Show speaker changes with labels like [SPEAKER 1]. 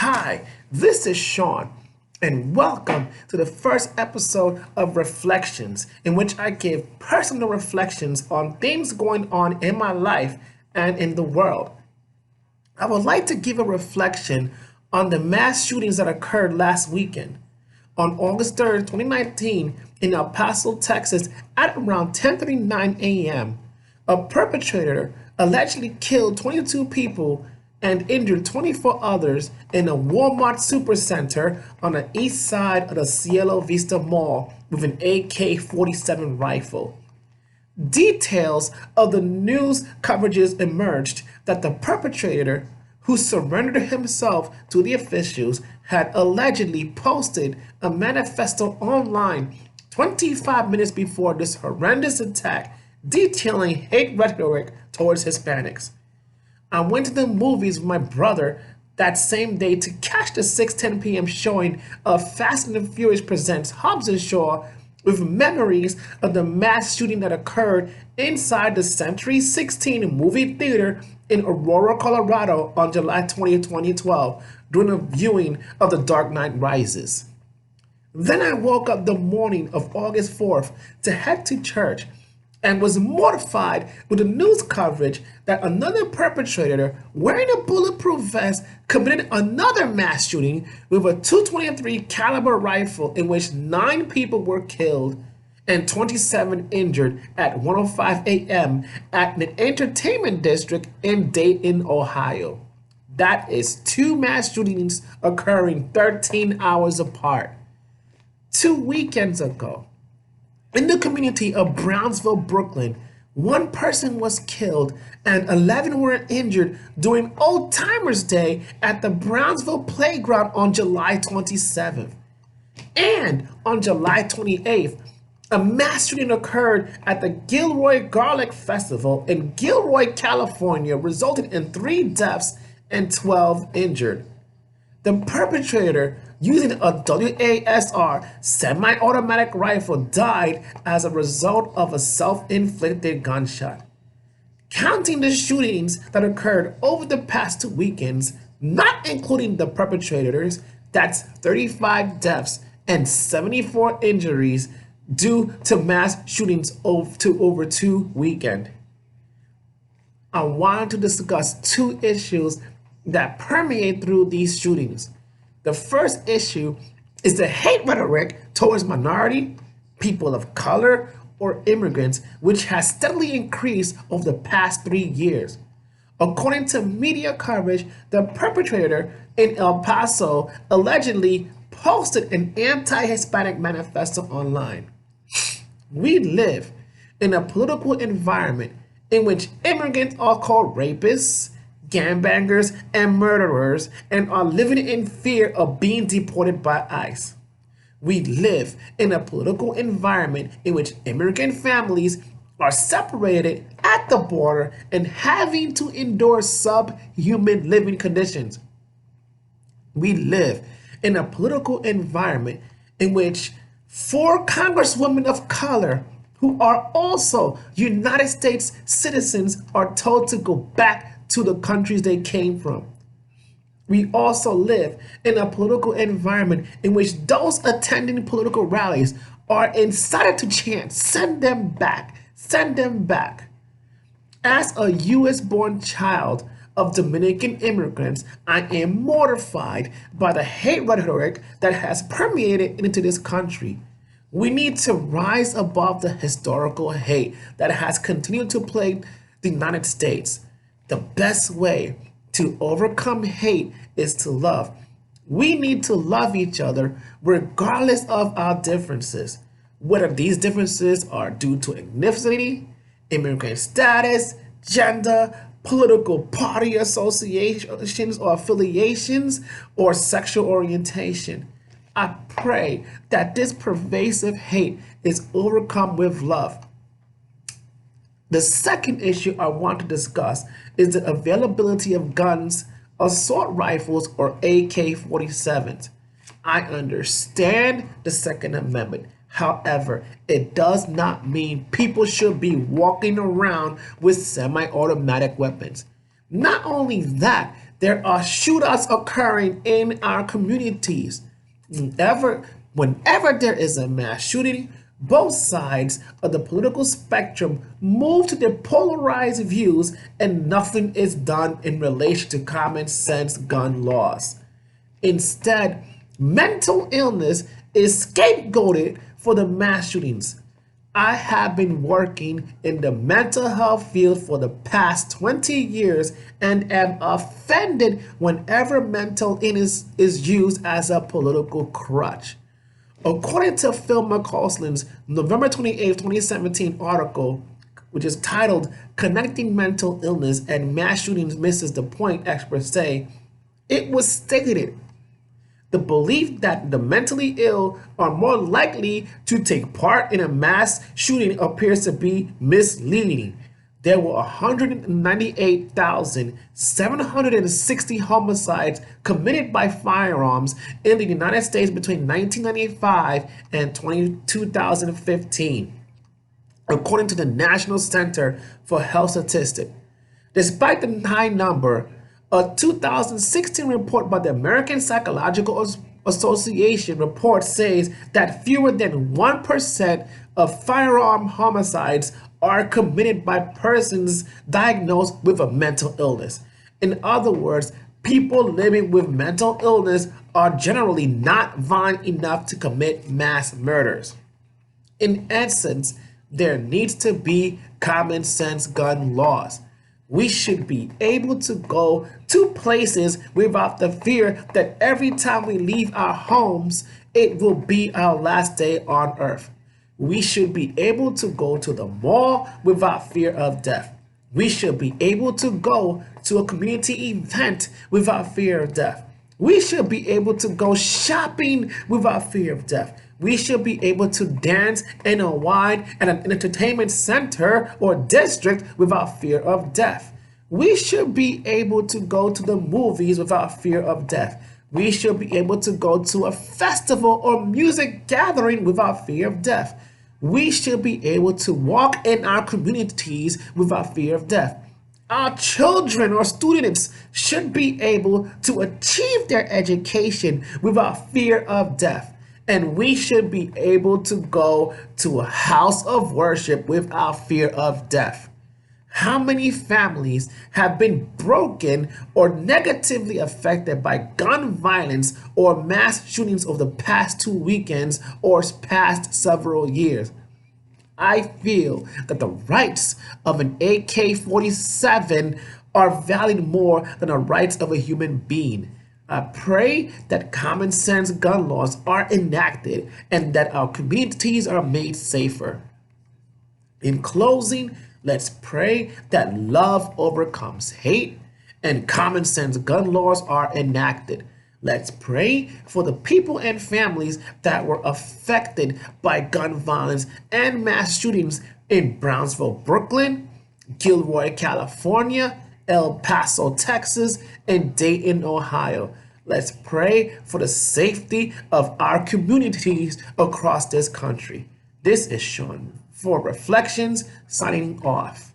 [SPEAKER 1] Hi, this is Sean, and welcome to the first episode of Reflections, in which I give personal reflections on things going on in my life and in the world. I would like to give a reflection on the mass shootings that occurred last weekend. On August 3rd, 2019, in El Paso, Texas, at around 10:39 a.m., a perpetrator allegedly killed 22 people and injured 24 others in a Walmart supercenter on the east side of the Cielo Vista Mall with an AK-47 rifle. Details of the news coverages emerged that the perpetrator, who surrendered himself to the officials, had allegedly posted a manifesto online 25 minutes before this horrendous attack detailing hate rhetoric towards Hispanics. I went to the movies with my brother that same day to catch the 6:10 p.m. showing of Fast and the Furious Presents Hobbs and Shaw with memories of the mass shooting that occurred inside the Century 16 movie theater in Aurora, Colorado on July 20th, 2012 during a viewing of The Dark Knight Rises. Then I woke up the morning of August 4th to head to church and was mortified with the news coverage that another perpetrator wearing a bulletproof vest committed another mass shooting with a .223 caliber rifle in which 9 people were killed and 27 injured at 1:05 a.m. at an entertainment district in Dayton, Ohio. That is 2 mass shootings occurring 13 hours apart. 2 weekends ago, in the community of Brownsville, Brooklyn, 1 person was killed and 11 were injured during Old Timers Day at the Brownsville Playground on July 27th. And on July 28th, a mass shooting occurred at the Gilroy Garlic Festival in Gilroy, California, resulting in 3 deaths and 12 injured. The perpetrator, using a WASR semi-automatic rifle, died as a result of a self-inflicted gunshot. Counting the shootings that occurred over the past 2 weekends, not including the perpetrators, that's 35 deaths and 74 injuries due to mass shootings over 2 weekends. I wanted to discuss 2 issues that permeate through these shootings. The first issue is the hate rhetoric towards minority, people of color, or immigrants, which has steadily increased over the past 3 years. According to media coverage, the perpetrator in El Paso allegedly posted an anti-Hispanic manifesto online. We live in a political environment in which immigrants are called rapists, gangbangers, and murderers, and are living in fear of being deported by ICE. We live in a political environment in which immigrant families are separated at the border and having to endure subhuman living conditions. We live in a political environment in which 4 congresswomen of color who are also United States citizens are told to go back to the countries they came from. We also live in a political environment in which those attending political rallies are incited to chant, "Send them back, send them back." As a US born child of Dominican immigrants, I am mortified by the hate rhetoric that has permeated into this country. We need to rise above the historical hate that has continued to plague the United States. The best way to overcome hate is to love. We need to love each other regardless of our differences, whether these differences are due to ethnicity, immigrant status, gender, political party associations or affiliations, or sexual orientation. I pray that this pervasive hate is overcome with love. The second issue I want to discuss is the availability of guns, assault rifles, or AK-47s. I understand the Second Amendment. However, it does not mean people should be walking around with semi-automatic weapons. Not only that, There are shootouts occurring in our communities. Whenever there is a mass shooting, both sides of the political spectrum move to their polarized views, and nothing is done in relation to common sense gun laws. Instead, mental illness is scapegoated for the mass shootings. I have been working in the mental health field for the past 20 years and am offended whenever mental illness is used as a political crutch. According to Phil McCausland's November 28, 2017 article, which is titled Connecting Mental Illness and Mass Shootings Misses the Point, experts say, it was stated the belief that the mentally ill are more likely to take part in a mass shooting appears to be misleading. There were 198,760 homicides committed by firearms in the United States between 1995 and 2015, according to the National Center for Health Statistics. Despite the high number, a 2016 report by the American Psychological Association report says that fewer than 1% of firearm homicides are committed by persons diagnosed with a mental illness. In other words, people living with mental illness are generally not violent enough to commit mass murders. In essence, there needs to be common sense gun laws. We should be able to go to places without the fear that every time we leave our homes, it will be our last day on earth. We should be able to go to the mall without fear of death. We should be able to go to a community event without fear of death. We should be able to go shopping without fear of death. We should be able to dance in a wine at an entertainment center or district without fear of death. We should be able to go to the movies without fear of death. We should be able to go to a festival or music gathering without fear of death. We should be able to walk in our communities without fear of death. Our children or students should be able to achieve their education without fear of death. And we should be able to go to a house of worship without fear of death. How many families have been broken or negatively affected by gun violence or mass shootings over the past 2 weekends or past several years? I feel that the rights of an AK-47 are valued more than the rights of a human being. I pray that common sense gun laws are enacted and that our communities are made safer. In closing, let's pray that love overcomes hate and common sense gun laws are enacted. Let's pray for the people and families that were affected by gun violence and mass shootings in Brownsville, Brooklyn, Gilroy, California, El Paso, Texas, and Dayton, Ohio. Let's pray for the safety of our communities across this country. This is Sean for Reflections, signing off.